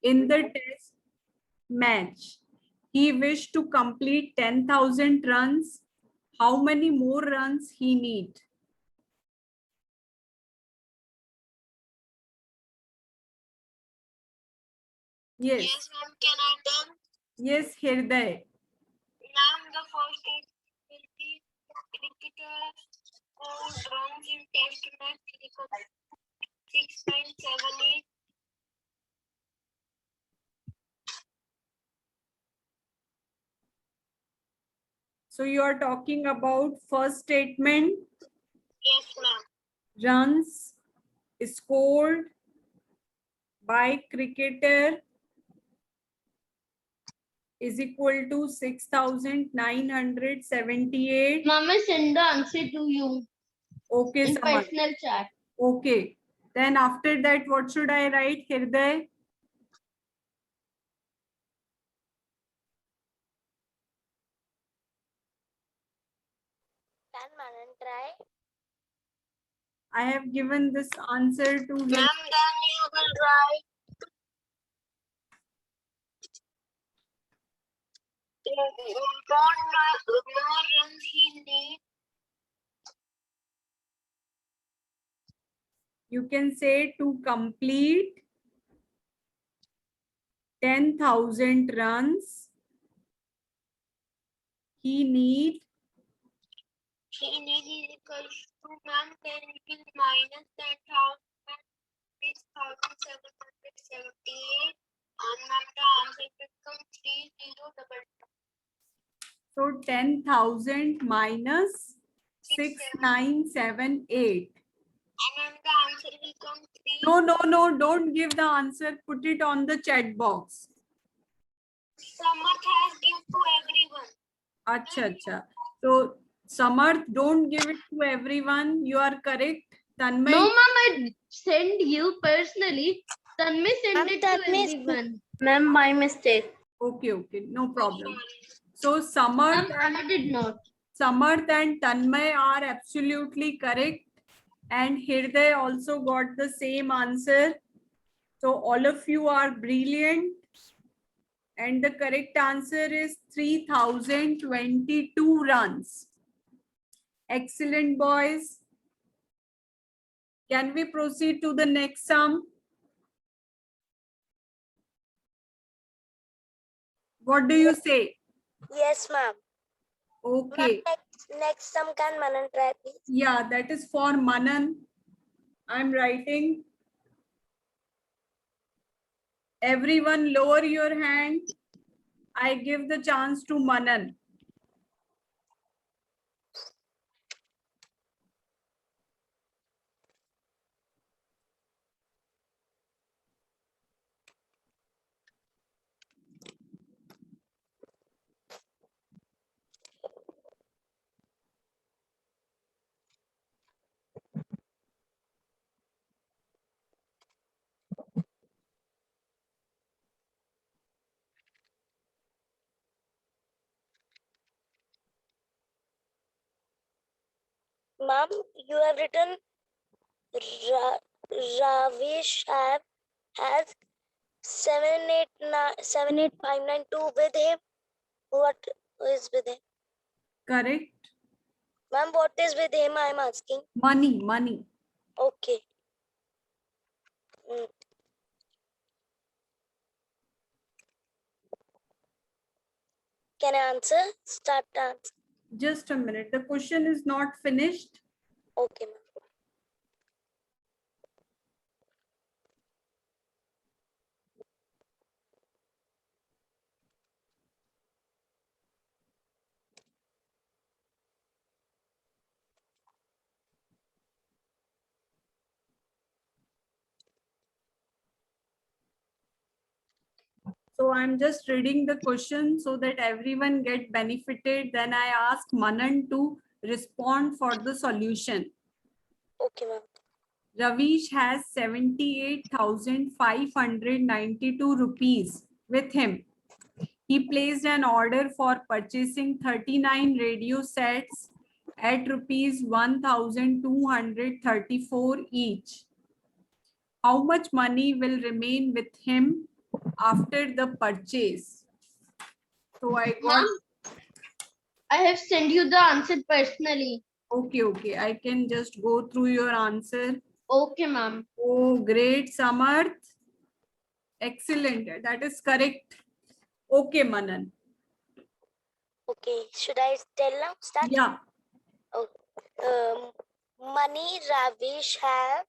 In the test match, he wished to complete 10,000 runs. How many more runs he need? Yes. Yes, ma'am. Can I tell? Yes, Hirday. Ma'am, the first is will be cricketer scored runs in test match 6.78. So you are talking about first statement, Yes, ma'am. runs scored by cricketer is equal to 6,978. Mama, send the answer to you Okay, in Samar. personal chat. Okay. Then after that, what should I write, Hirday? Can Manan try? I have given this answer to Ma'am, him. then you will write. More runs he need. You can say to complete 10,000 runs, he need He need is equals to, ma'am, then it will minus 10,000 6,778. And ma'am, the answer will become 3022. so 10,000 minus 6,978. And then the answer will come 3. No, don't give the answer. Put it on the chat box. Samarth has given to everyone. Acha. So Samarth, don't give it to everyone. You are correct. Tanmay. No, ma'am, I send you personally. Tanmay send it to everyone. Ma'am, my mistake. Okay, no problem. So Samarth Ma'am, I did not. Samarth and Tanmay are absolutely correct. And Hirday also got the same answer. So all of you are brilliant. And the correct answer is 3,022 runs. Excellent, boys. Can we proceed to the next sum? What do you say? Yes, ma'am. Okay. Next sum can Manan try, please? Yeah, that is for Manan. I'm writing. Everyone lower your hand. I give the chance to Manan. Ma'am, you have written Ravish has 78592 with him. What is with him? Correct. Ma'am, what is with him? I am asking. Money. Okay. Mm. Can I answer? Start the answer. Just a minute. The question is not finished. Okay, ma'am. So I'm just reading the question so that everyone get benefited. Then I ask Manan to respond for the solution. Okay, ma'am. Ravish has 78,592 rupees with him. He placed an order for purchasing 39 radio sets at rupees 1,234 each. How much money will remain with him after the purchase. So I got, Ma'am, I have sent you the answer personally. okay. I can just go through your answer. Okay, ma'am. Oh, great, Samarth. Excellent. That is correct. Okay, Manan. Okay, should I tell now? Start. Yeah. Money Ravish have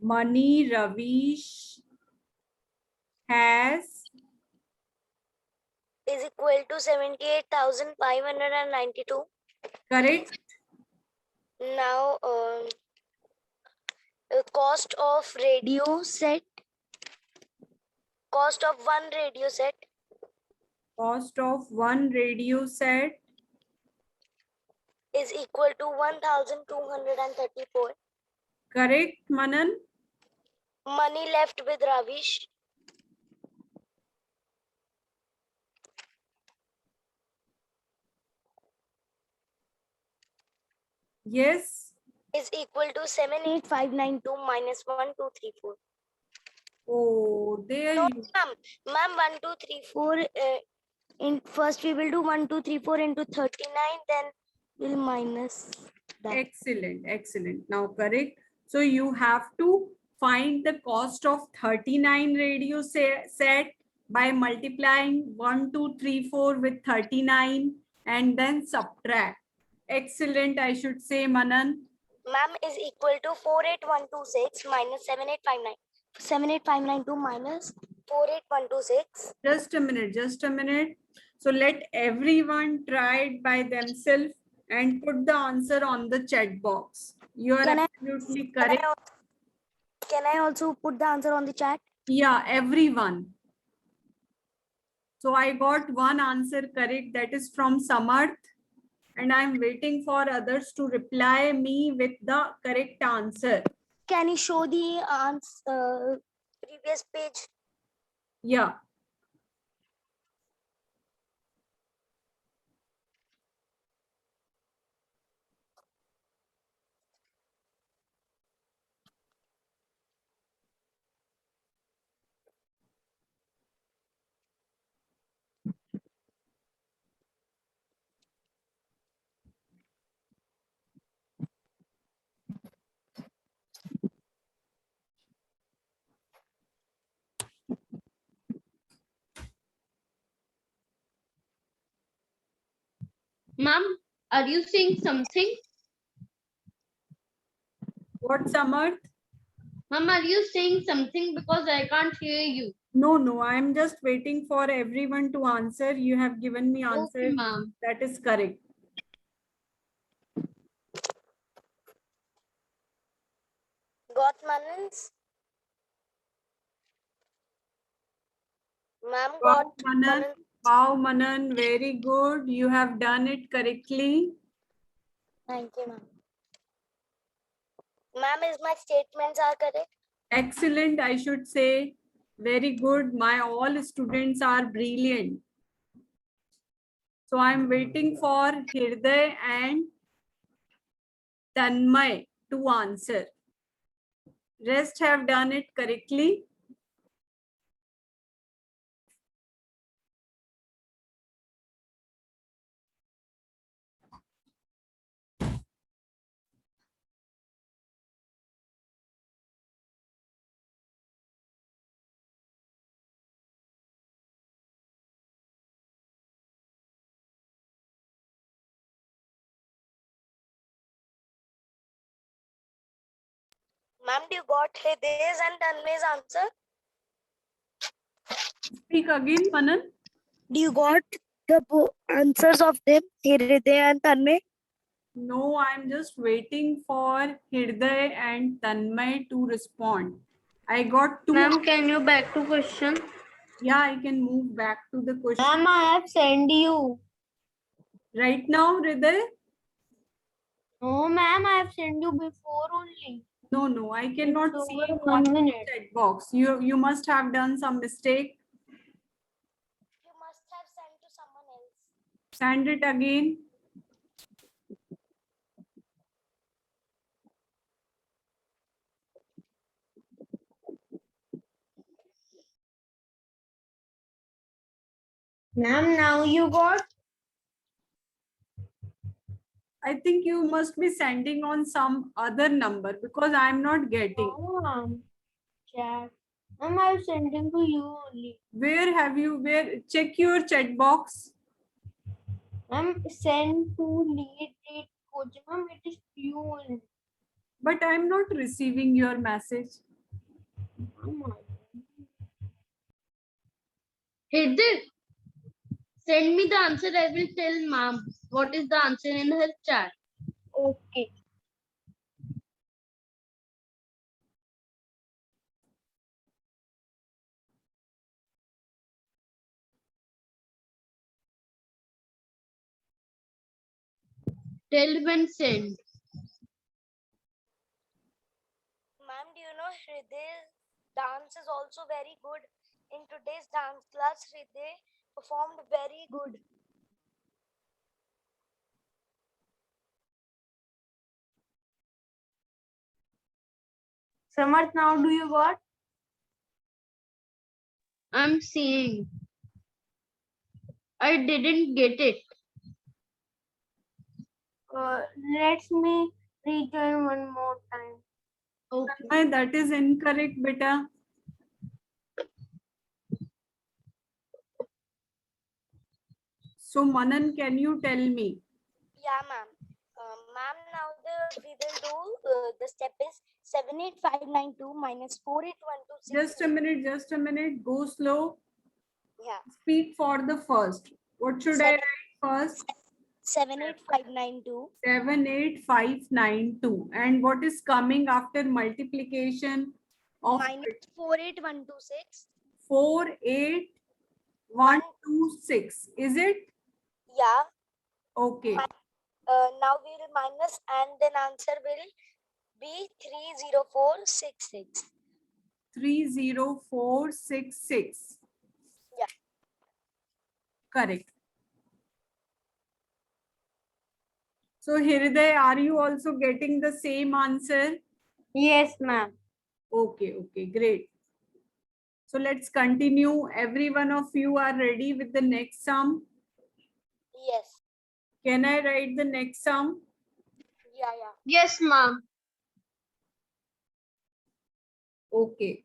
Money Ravish has is equal to 78,592. correct. Now, cost of radio set, cost of one radio set Cost of one radio set is equal to 1,234. correct, Manan. Money left with Ravish Yes. is equal to 78,592 minus 1,234. Oh, there No, you. ma'am, 1,234. In first we will do 1,234 into 39, then we'll minus that. Excellent. Now correct. So you have to find the cost of 39 radio set by multiplying 1, 2, 3, 4 with 39 and then subtract. Excellent, I should say, Manan. Ma'am is equal to 48126 minus 7859. 78,592 minus 48126. Just a minute. So let everyone try it by themselves and put the answer on the chat box. You are absolutely correct. Can I also put the answer on the chat? Yeah, everyone. So I got one answer correct, that is from Samarth, and I'm waiting for others to reply me with the correct answer. Can you show the answer previous page? Yeah. Ma'am, are you saying something? What, Samarth? Ma'am, are you saying something because I can't hear you? No, I'm just waiting for everyone to answer. You have given me answer. Okay, ma'am. That is correct. Got Manans? Ma'am got Manan. Manans. Wow, Manan, very good. You have done it correctly. Thank you, ma'am. Ma'am, is my statements are correct? Excellent, I should say. Very good. My all students are brilliant. So I'm waiting for Hirday and Tanmay to answer. Rest have done it correctly. Ma'am, do you got Hriday's and Tanmay's answer? Speak again, Manan. Do you got the answers of them, Hriday and Tanmay? No, I'm just waiting for Hirday and Tanmay to respond. I got two. Ma'am, can you back to question? Yeah, I can move back to the question. Ma'am, I have sent you. Right now, Hirday? No, ma'am, I have sent you before only. No, I cannot It's see over on 1 the minute. chat box. You must have done some mistake. You must have sent to someone else. Send it again. Ma'am, now you got. I think you must be sending on some other number because I'm not getting. Chat. Ma'am, I'm sending to you only. Where have you, check your chat box. Ma'am, send to lead it coach. Ma'am, it is you only. But I'm not receiving your message. Hidden. Send me the answer. I will tell ma'am what is the answer in her chat. Okay. Tell when send. Ma'am, do you know Hriday's dance is also very good? In today's dance class, Hriday performed very good. Samarth, now do you got? I'm seeing. I didn't get it. Let me rejoin one more time. Okay. Tanmay, that is incorrect, beta. So Manan, can you tell me? Yeah, ma'am. Ma'am, now we will do the step is 78592 minus 48126. Just a minute, go slow. Yeah. Speak for the first. What should I write first? 78592 78592. And what is coming after multiplication of minus 48126. 48126? Is it? Yeah. Okay. Now we will minus and then answer will be 30466. 30466. Yeah. Correct. So Hriday, are you also getting the same answer? Yes, ma'am. Okay, great. So let's continue. Every one of you are ready with the next sum. Yes. Can I write the next sum? Yeah. Yes, ma'am. Okay.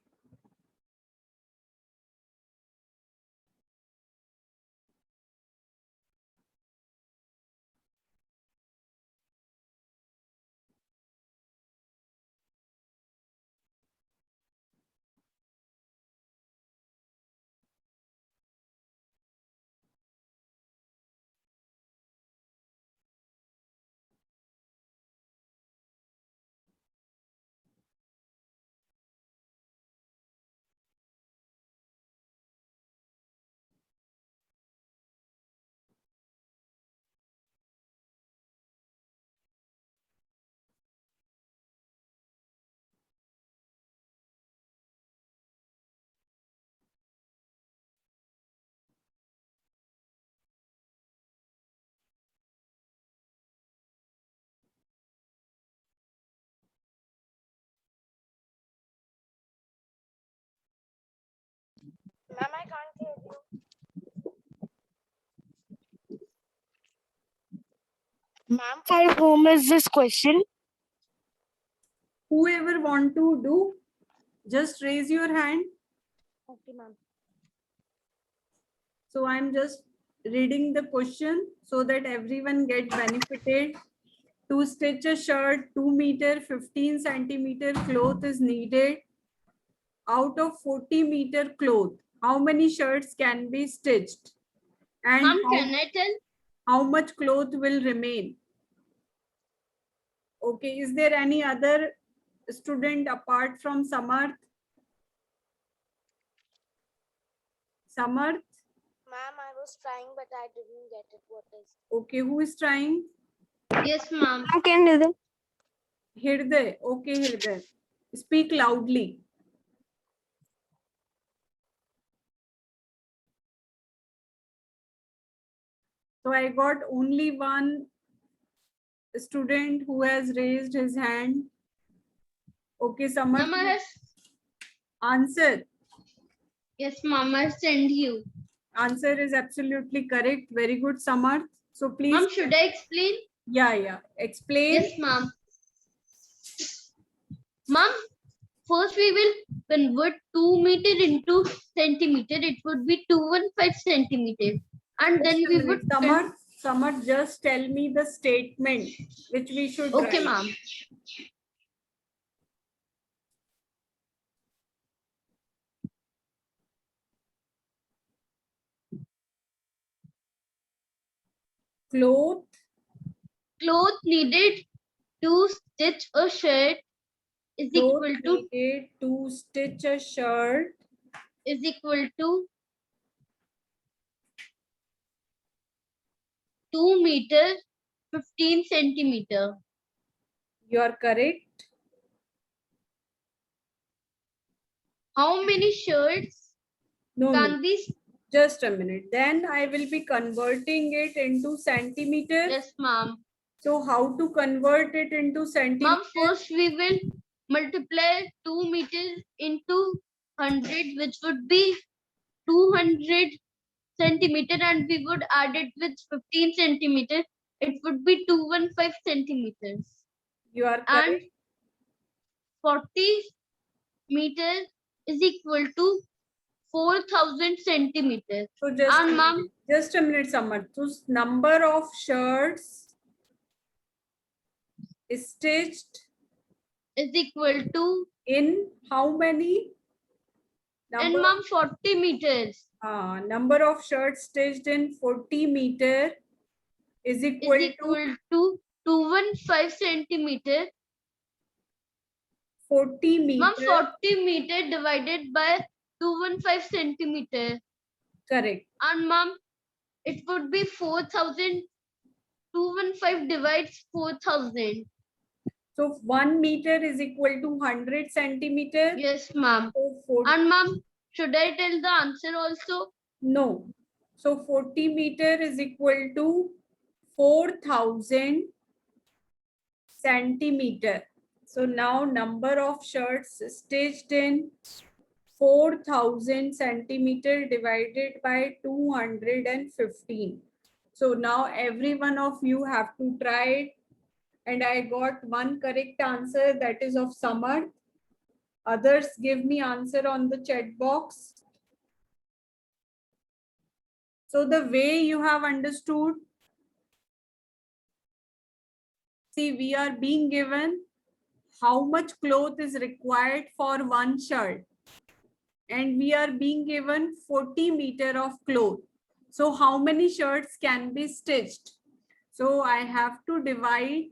Ma'am, I can't hear you. Ma'am, for whom is this question? Whoever want to do, just raise your hand. Okay, ma'am. So I'm just reading the question so that everyone get benefited. To stitch a shirt, 2 meter 15 centimeter cloth is needed. Out of 40 meter cloth, how many shirts can be stitched? And Ma'am, can I tell? how much cloth will remain? Okay, is there any other student apart from Samarth? Samarth? Ma'am, I was trying, but I didn't get it. What is? Okay, who is trying? Yes, ma'am. I can do that. Hriday. Okay, Hriday. Speak loudly. So I got only one student who has raised his hand. Okay, Samarth, Ma'am, answer. yes, ma'am, I send you. Answer is absolutely correct. Very good, Samarth. So please. Ma'am, should I explain? Yeah. Explain. Yes, ma'am. Ma'am, first we will convert 2 meter into centimeter. It would be 215 centimeters. And then Just a we minute, would. Samarth, just tell me the statement which we should Okay, write. ma'am. Cloth needed to stitch a shirt is equal to Needed to stitch a shirt is equal to 2 meter 15 centimeter. You are correct. How many shirts No. can these? Just a minute. Then I will be converting it into centimeters. Yes, ma'am. So how to convert it into centimeters? Ma'am, first we will multiply 2 meters into 100, which would be 200 centimeter, and we would add it with 15 centimeter. It would be 215 centimeters. You are And correct. 40 meters is equal to 4,000 centimeters. So And just a minute, Samarth. So number of shirts stitched is equal to in how many? and ma'am 40 meters Number of shirts stitched in 40 meter is equal to 215 centimeter. 40 meter. Ma'am, 40 meter divided by 215 centimeter. Correct. And ma'am, it would be 4,000. 215 divides 4,000. So 1 meter is equal to 100 centimeter. Yes, ma'am. So And ma'am, should I tell the answer also? No. So 40 meter is equal to 4,000 centimeter. So now number of shirts stitched in 4,000 centimeter divided by 215. So now every one of you have to try it. And I got one correct answer, that is of Samarth. Others give me answer on the chat box. So the way you have understood, see, we are being given how much cloth is required for one shirt. And we are being given 40 meter of cloth. So how many shirts can be stitched? So I have to divide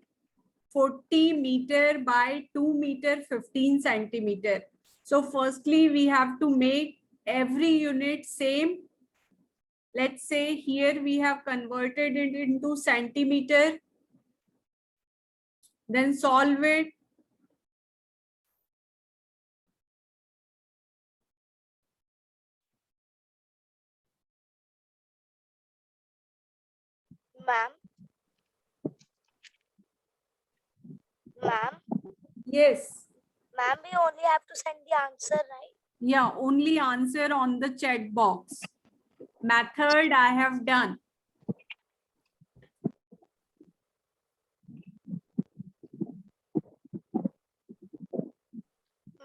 40 meter by 2 meter 15 centimeter. So firstly, we have to make every unit same. Let's say here we have converted it into centimeter. Then solve it. Ma'am. Ma'am. Yes. Ma'am, we only have to send the answer, right? Yeah, only answer on the chat box. Method I have done.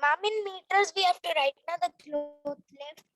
Ma'am, in meters we have to write now the cloth length.